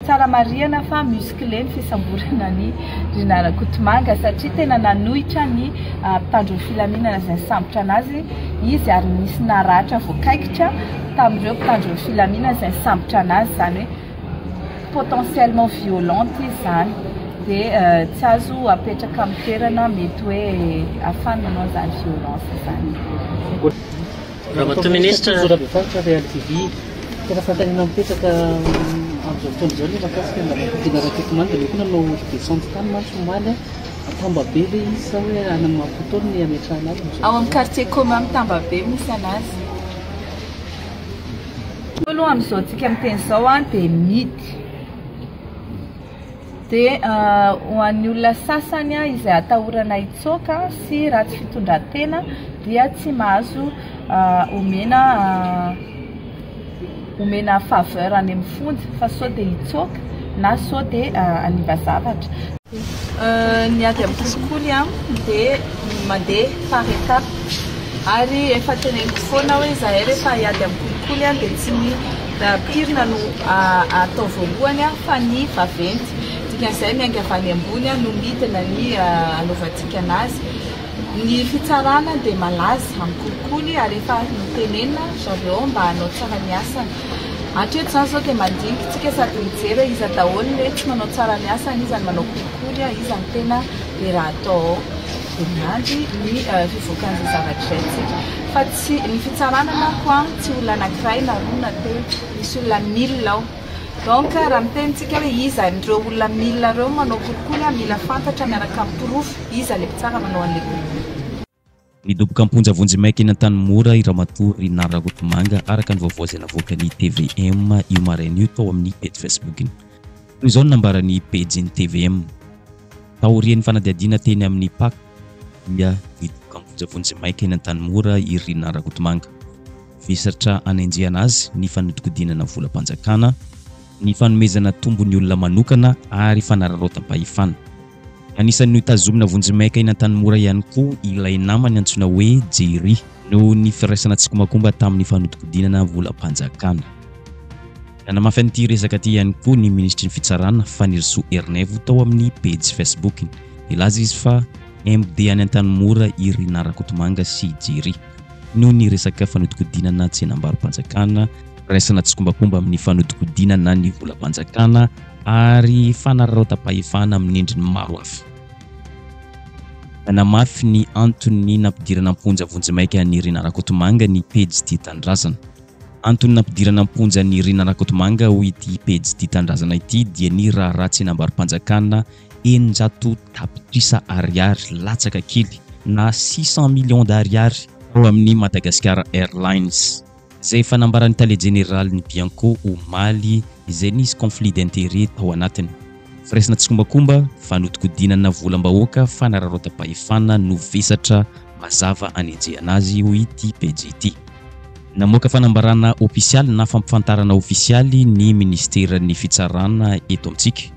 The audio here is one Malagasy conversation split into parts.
tsara marihana fa musclé ny fisamborana ny Rinara Kotomanga satria tena nanohitra ny mpitandron'ny filaminana izay sambotra anazy izy ary nisy naratra voakaikitra tamin'ireo mpitandron'ny filaminana izay sambotra anazy zany hoe potentiellement violente izany dia tsy azo apetraka amin'ny toerana mety hoe ahafahana manao zany violence zany. Raha ministra Zorabefatra Real TV tena fantanina mipetraka amin'izao fotoana izao ny mahakasika ny Rinara Kotomanga dia koa nanao descente tany mantsy omaly Tambabe ilay izy sa hoe any amin'ny mampotony ny ametrahana azy ao amin'ny quartier commun amin'ny Tambabe misy anazy. Aloha amin'izao tsika miteny izao dia mity dia ho an'ny olona sasany izay atahorana hitsoaka sy ratsy fitondran-tena dia tsy mahazo omena faveur any amin'ny fonjy fa sao dia hitsoaka na sao dia aniva zavatra. Ny ady amin'ny kolikoly dia mandeha par étape ary efa teneniko foana hoe zahay rehefa hiady amin'ny kolikoly dia tsy ny pirina no atao voalohany fa ny vaventy. Dikan'izay miainga avy any ambony no midina ny anaovantsika anazy. Ny fitsarana dia malaza amin'ny kolikoly ary efa notenenina zareo mba hanao tsara ny asany. Hatreto izany izao dia mandinikatsika sady mijery iza daholo hoe tsy manao tsara ny asany, iza ny manao kolikoly, iza ny tena dia raha atao ao. Dia miandry ny fivoakan'izay zavatra izay fa tsy ny fitsarana manko tsy olona anankiray na roa na telo, misy olona 1000 ao. Donc raha mitenitsika hoe iza ireo olona 1000 ireo manao kolikoly mila fantatra miaraka amin'ny pirofo iza ilay tsara manao an'ilay kolikoly. Nidoboka amponja vonjimaiky eny Antanimora i Ramatoa Rinara Kotomanga araka ny vaovao izay navoaka ny TVM io maraina io tao amin'ny page Facebook-iny. Toy izao nambaran'ny page-ny TVM. Taorian'ny fanadihadiana teny amin'ny PAK dia nidoboka amponja vonjimaiky eny Antanimora i Rinara Kotomanga. Visatra anenjehana azy ny fanodikodinana volam-panjakana, ny fanomezana tombony olona manokana ary fanararaotam-pahefana. Anisan'ny tazomina vonjimaiky eny Antanimora ihany koa ilay namany antsoina hoe Jerry no ny firaisana tsikomakomba tamin'ny fanodikodinana volam-panjakana. Nanamafy an'ity resaka ity ihany koa ny ministry ny fitsarana Fanirso Ernevo tao amin'ny page Facebook. Ilaza izy fa MD any Antanimora i Rinara Kotomanga sy Jerry no ny resaka fanodikodinana tsenam-barom-panjakana, raisana tsikomakomba amin'ny fanodikodinana ny volam-panjakana ary fanararaotam-pahefana amin'ny endriny maro hafa. Namafy ny antony nampidirana amponja vonjimaiky any Rinara Kotomanga ny page Tia Tandrazana. Antony nampidirana amponja ny Rinara Kotomanga ho ity page Tia Tandrazana ity dia ny raharaha tsenam-barom-panjakana 900 ariary latsaka kely na 600 millions d'ariary ao amin'ny Madagascar Airlines. Zay fanambaran'ny tale général ny Bianco Omaly izay nisy conflit d'intérêt tao anatiny. Firaisana tsikomakomba, fanodikodinana volam-bahoaka, fanararaotam-pahefana no vesatra mazava anenjehana azy ho ity page ity. Namoaka fanambarana ofisialy na fampifantarana ofisialy ny ministeran'ny fitsarana eto amintsika.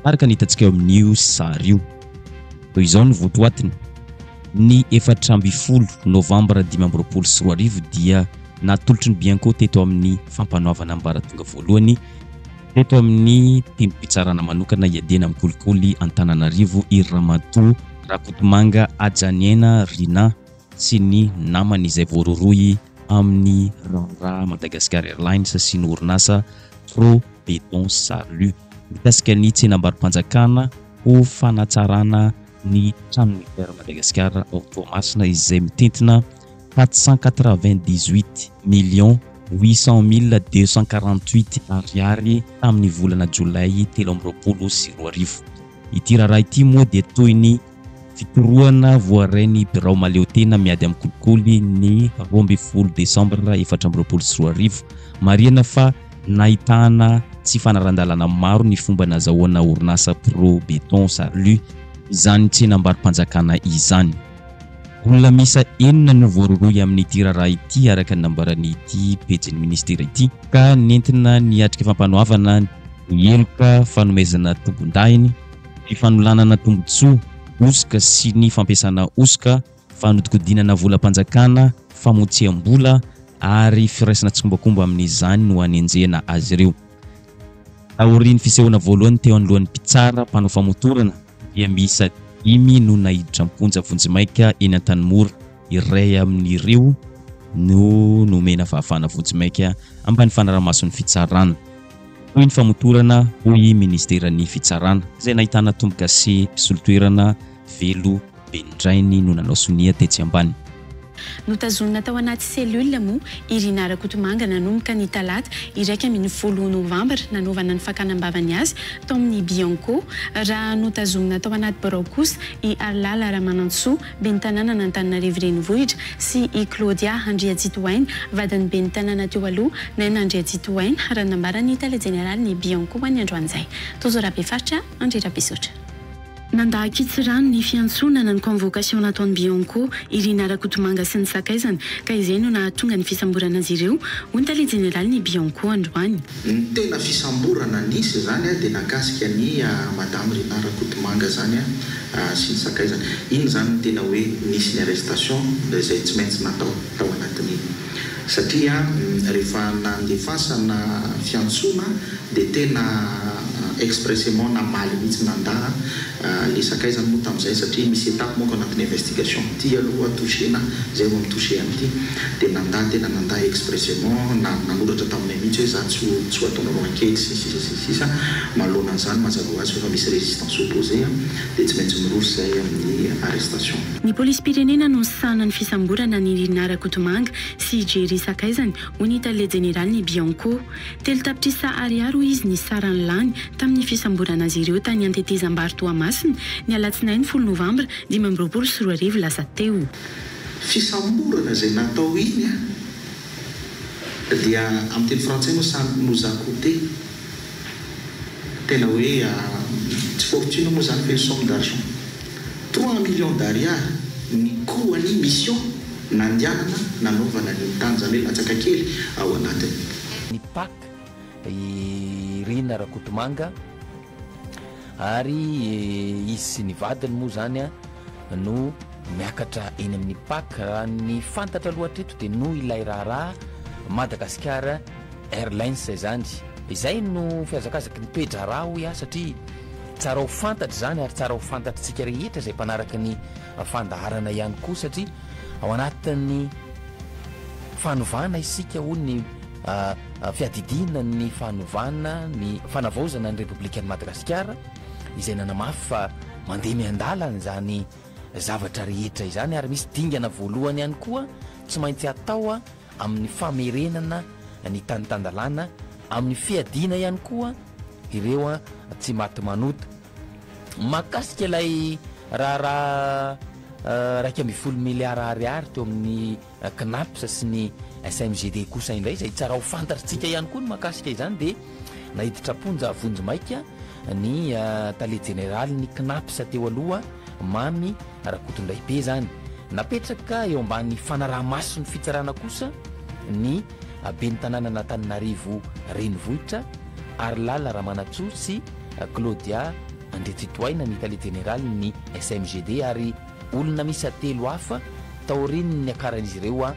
Araka ny hitantsika eo amin'io sary io. Toy izao ny votoatiny. Ny 14 Novambra 2024 dia natolotry ny Bianco teto amin'ny fampanoavana ambaratonga voalohany teto amin'ny tenim-pitsarana manokana iadena amin'ny kolikoly Antananarivo i Ramatoa Rakotomanga Ajaniena Rina sy ny namany izay voaroroy amin'ny Rara Madagascar Airlines sy ny orinasa Pro Béton Salut mikasika ny tsenam-barom-panjakana ho fanatsarana ny trano militaire Madagascar ao Toamasina izay mitentina 498 millions 800 248 ariary tamin'ny volana Jolay 2024. Ity raha ity moa dia toy ny fitoroana voarainy birao maleotena miady amin'ny kolikoly ny 12 Desambra 2024. Marihana fa nahitana tsy fanarandalana maro ny fomba nazahoana orinasa Pro Béton Salut izany tsenam-barom-panjakana izany. Olona misa 9 no voaroroy amin'ny ity raha ity araka ny nambarany ity pejin'ny ministera ity ka nentina niatrika fampanoavana ny eloka fanomezana tombon-dahiny, ny fanolanana tombon-tsoa, osika sy ny fampiasana osika, fanodikodinana volam-panjakana, famotsiam-bola ary firaisana tsikomakomba amin'izany no anenjehana azy ireo. Aorian'ny fisehoana voalohany teo anoloan'ny mpitsara mpanao famotorana dia miisa 5 no nahiditra amponja vonjimaika eny Antanimora. Iray amin'ireo no nomena fahafahana vonjimaika ambany fanaraha-mason'ny fitsarana. Toy ny famotorana hoy ministeran'ny fitsarana izay nahitana tombokase mpisolotoerana Velo Bendrainy no nanao sonia tetsy ambany. Notazonina tao anaty selula moa Irina Rakotomanga nanomboka ny talata iraika amin'ny 10 novambra nanaovana ny fakanambavany azy tao amin'ny Bianco. Raha notazonina tao anaty barao kosa i Arlala Ramanantsoa ben'ny tanàna n'Antananarivo renivohitra sy i Claudia Andriatsitohaina vadiny ben'ny tanàna teo aloha Naina Andriatsitohaina raha nambarany tale général ny Bianco ho an'ny androan'izay. Tozorabefaritra Andrirabesotra. Nandahakitsirano ny fiantsonana ny convocation nataon'ny Bianco Irina Rakotomanga sy ny sakaizany ka izay no nahatonga ny fisamborana azy ireo ho ny tale général ny Bianco androany. Ny tena fisamborana nisy zany dia nakasika ny madame Irina Rakotomanga zany sy ny sakaizany. Iny zany ny tena hoe nisy ny arrestation izay tsy maintsy natao tao anatin'iny. Satria rehefa nandefasana fiantsona dia tena expressément namaly mihitsy nandaha le sakaizany moa tamin'izay satria misy étape moa anatin'ny investigation ty aloha touchena zay vao mitouché amin'ity dia nandaha tena nandaha expressément nanoratra taminay mihitsy hoe za tsy ataonao enquête sisa malohana an'izany mazava ho azy fa misy résistance opposé dia tsy maintsy miroso zay amin'ny arrestation. Ny polisy pirenena no sahana ny fisamborana ny Irina Rakotomanga sy Jerry Sakaizany ho ny tale général ny Bianco. Telo tapitrisa ariary izy ny sarany lany tamin'ny fisamborana azy ireo tany Antetezam-Baritoamasina ny alatsinainy 10 novambra 2024 lasa teo. Fisamborana zay natao iny dia amin'ny teny frantsay moa ça nous a coûté tena hoe tsy fortune moa zany fait somme d'argent 3 millions d'ariary ny koany mission nandianana nanaovana ny tany zany hoe latsaka kely ao anatiny. Ny PAC Irina Rakotomanga ary izy sy ny vadiny moa zany no miakatra eny amin'ny PAC. Raha ny fantatra loatra eto dia no ilay raharaha Madagasikara Airlines zany. Izay no fiazakazaka ny toetra raha hoy satria tsara ho fantatra zany ary tsara ho fantatritsika rehetra izay mpanaraka ny fandaharana ihany koa satria ao anatin'ny fanovana isika ho ny fiadidina ny fanovana ny fanavaozana ny République Madagasikara izay nanamafy fa mandeha miandalana zany zavatra rehetra izany ary misy dingana voalohany ihany koa tsy maintsy atao amin'ny famerenana ny tanitandalana amin'ny fiadina ihany koa ireo tsy maty manota makasika ilay raha 1.1 miliara ariary teo amin'ny CNAPS sy ny SMGD kosa indray izay tsara ho fantatritsika ihany koa ny makasika izany dia nahiditra ponja vonjimaika ny tale général ny CNAPS teo aloha Mamy Rakotondray be zany napetraka eo ambany fanaraha-maso ny fitsarana kosa ny ben'ny tanàna n'Antananarivo renivohitra Arlala Ramanantsoa sy Claudia Andriatsitohaina ny tale général ny SMGD ary olona misy telo hafa taoriny ny akaran'izy ireo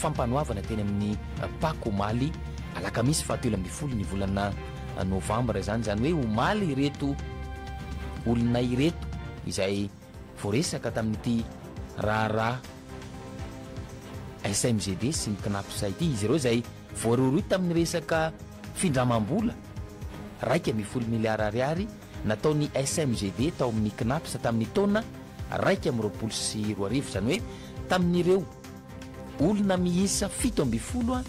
fampanoavana teny amin'ny PAC Omaly alakamisy 17 ny volana novambra zany hoe omaly ireto olona ireto izay voaresaka tamin'ity raharaha SMGD sy ny CNAPS ity izy ireo izay voaroroy tamin'ny resaka findramam-bola 1.1 miliara ariary nataon'ny SMGD tao amin'ny CNAPS tamin'ny taona 2022 zany hoe tamin'ireo olona miisa 17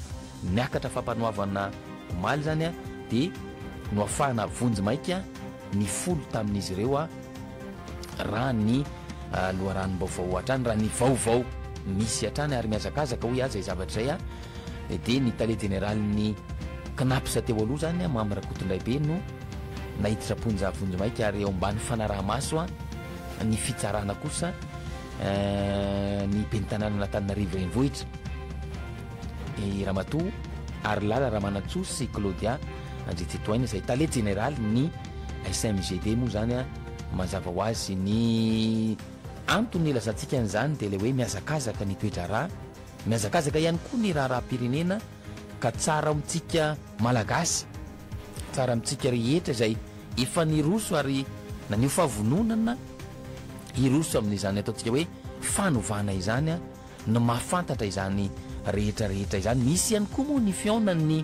niakatra fampanoavana omaly zany dia no afahana vonjimaika ny folo tamin'izy ireo raha ny loharanom-baovao hatrany raha ny vaovao misy hatrany ary miazakazaka hoy azy zavatra izay dia ny tale général ny CNAPS teo aloha zany Mamy Rakotondray be no nahiditra ponja vonjimaika ary eo ambany fanaraha-maso ny fitsarana kosa ny ben'ny tanàna n'Antananarivo renivohitra Ramatoa Arlala Ramanantsoa sy Claudia Andriatsitohaina izay tale général ny SMGD moa zany mazava ho azy ny antony ilazantsika an'izany dia le hoe miazakazaka ny toetra raha miazakazaka ihany koa ny raharaha-pirenena ka tsara amintsika malagasy tsara amintsika rehetra izay efa niroso ary nanio fahavononana iroso amin'izany ataontsika hoe fanovana izany a no mahafantatra izany rehetrarehetra izany. Misy ihany koa moa ny fionan'ny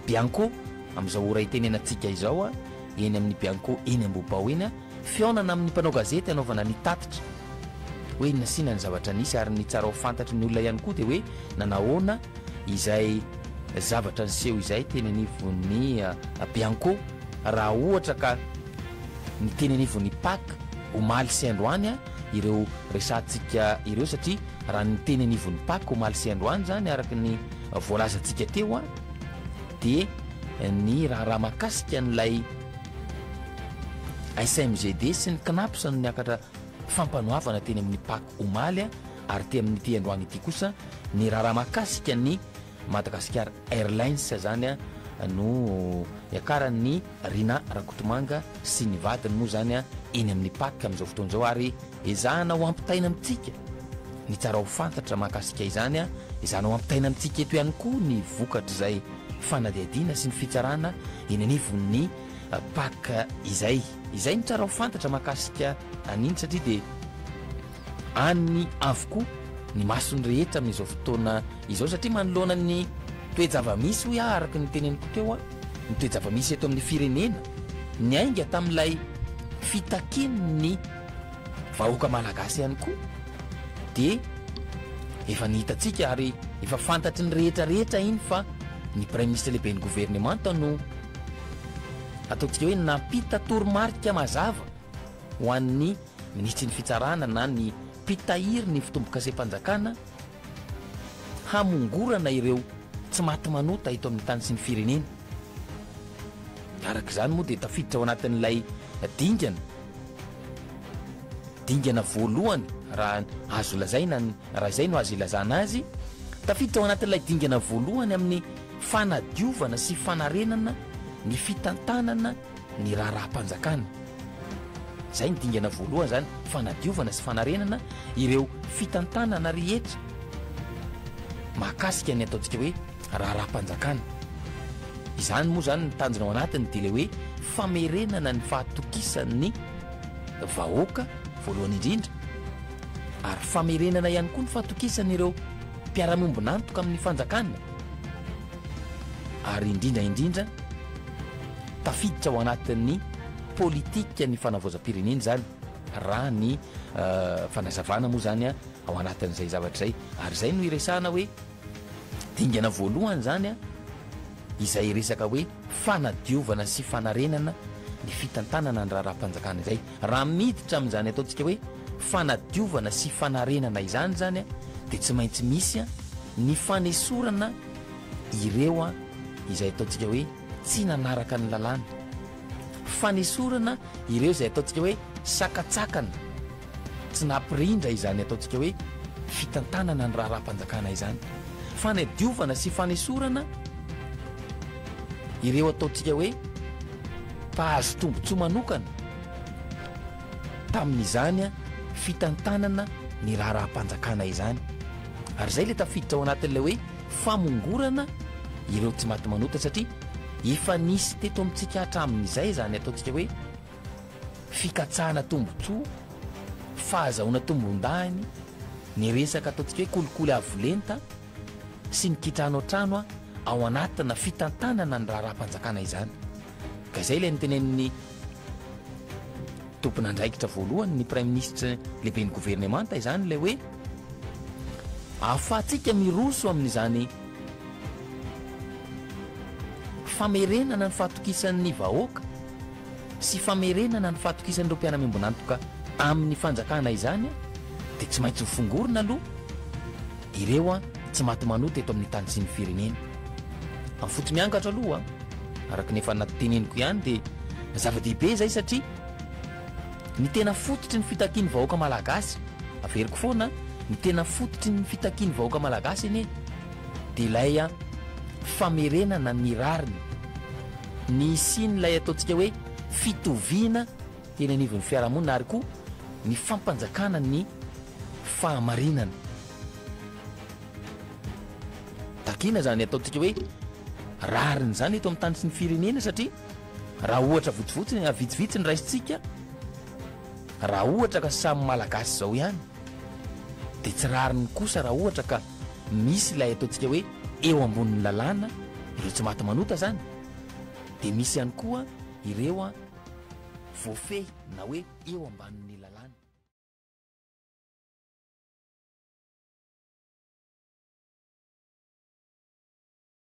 bianco amin'izao ora itenenantsika izao a eny amin'ny bianco eny ambobao eny a fionana amin'ny mpanao gazety anaovana ny tatitra hoe nasina ny zavatra nisy ary ny tsara ho fantatry ny olona ihany koa dia hoe nanahoana izay zavatra nyseho izay teny anivon'ny bianco raha ohatra ka ny teny anivon'ny pak omaly sy androany a ireo resantsika ireo satria raha ny teny anivon'ny pak omaly sy androany zany araky ny voalazantsika teo a dia ny raha mahakasika n'ilay SMGD sy ny knapsa no niakatra fampanoavana teny amin'ny pak omaly a ary te amin'ny ty androany ity kosa ny raha mahakasika ny Madagascar Airlines zany a no iakaran'ny Rina Rakotomanga sy ny vadiny moa zany a eny amin'ny pak amin'izao fotoan'izao ary ezahana ho ampitaina amintsika ny tsara ho fantatra mahakasika izany a ezahana ho ampitaina amintsika eto ihany koa ny vokatra izay fanadiadiana sy ny fitsarana eny anivon'ny pak izay ny tsara ho fantatra mahakasika aniny satria dia any avokoa ny masony rehetra amin'izao fotoana izao satria manoloana ny toejava-misy hoe araky ny teneniko teo a ny toejava-misy eto amin'ny firenena ny ainga tamin'ilay fitakin'ny vahoaka malagasy ihany koa dia efa nihitatsika ary efa fantatry ny rehetrarehetra iny fa ny premier ministre lehibe ny gouvernemanta no ataontsika hoe nampita toromarika mazava ho an'ny ministry ny fitsarana na ny pitahiry ny fitombo-kasempanjakana hamongorana ireo tsy maty manota eto amin'ny tany sy ny firenena. Araka izany moa dia tafiditra ao anatin'ilay dingana voalohany raha azo lazaina raha izay no azo ilazana azy tafiditra ao anatin'ilay dingana voalohany amin'ny fanadiovana sy fanarenana ny fitantanana ny raharaha-mpanjakana. Zay ny dingana voalohany zany fanadiovana sy fanarenana ireo fitantanana rehetra mahakasika ny ataontsika hoe raharaha-mpanjakana. Izany moa zany ny tanjona ao anatiny dia le hoe famerenana ny fahatokisan'ny vahoaka voalohany indrindra ary famerenana ihany koa ny fahatokisan'ireo mpiara-miombonantoka amin'ny fanjakana ary indrindra tafiditra ao anatin'ny politika ny fanavaozam-pirenena zany raha ny fanazavana moa zany a ao anatin'izay zavatra zay ary zay no iresahana hoe dingana voalohany zany a izay resaka hoe fanadiovana sy fanarenana ny fitantanana ny raharaha-mpanjakana izay raha miditra amin'izany ataontsika hoe fanadiovana sy fanarenana izany zany a dia tsy maintsy misy a ny fanesorana ireo a izay ataontsika hoe tsy nanaraka ny lalàna, fanesorana ireo izay ataontsika hoe sakatsakana tsy nampirindra izany ataontsika hoe fitantanana ny raharaha-mpanjakana izany, fanadiovana sy fanesorana ireo ataontsika hoe mpahazo tombotsoa manokana tamin'izany a fitantanana ny raharaha-mpanjakana izany. Ary zay le tafiditra ao anatin'ilay hoe famongorana ireo tsy maty manota satria efa nisy teto amintsika hatramin'izay zany ataontsika hoe fikatsahana tombotsoa, fahazahoana tombon-dahiny, ny resaka ataontsika hoe kolikoly avolenta sy ny kitrano an-trano ao anatina fitantanana ny raharaha-mpanjakana izany. Ka izay ilay nytenen'ny tompon'andraikitra voalohany ny premier ministre lehibe ny gouvernemanta izany ilay hoe ahafahantsika miroso amin'izany famerenana ny fahatokisan'ny vahoaka sy famerenana ny fahatokisan'ireo mpiara-miombonantoka amin'ny fanjakana izany dia tsy maintsy mifongorona aloha ireo a tsy maty manota eto amin'ny tany sy ny firenena. Amin'ny fotsy miankatra aloha araka ny efa nateneniko ihany dia zava-dehibe zay satria ny tena fototry ny fitakiany vahoaka malagasy averiko foana ny tena fototry ny fitakiany vahoaka malagasy eny dia ilay a famerenana ny rariny ny sin'ilay ataontsika hoe fitoviana teny anivon'ny fiarahamonina ary koa ny fampanjakana ny fahamarinana. Takina zany ataontsika hoe rariny zany eto amin'ny tany sy ny firenena satria raha ohatra vitsivitsy vitsivitsy ny raisitsika raha ohatra ka samy malagasy zao ihany de tsy rariny kosa raha ohatra ka misy ilay ataontsika hoe eo ambonin'ny lalàna ireo tsy maty manota zany de misy ihany koa ireo a voafehy na hoe eo ambanin'ny lalàna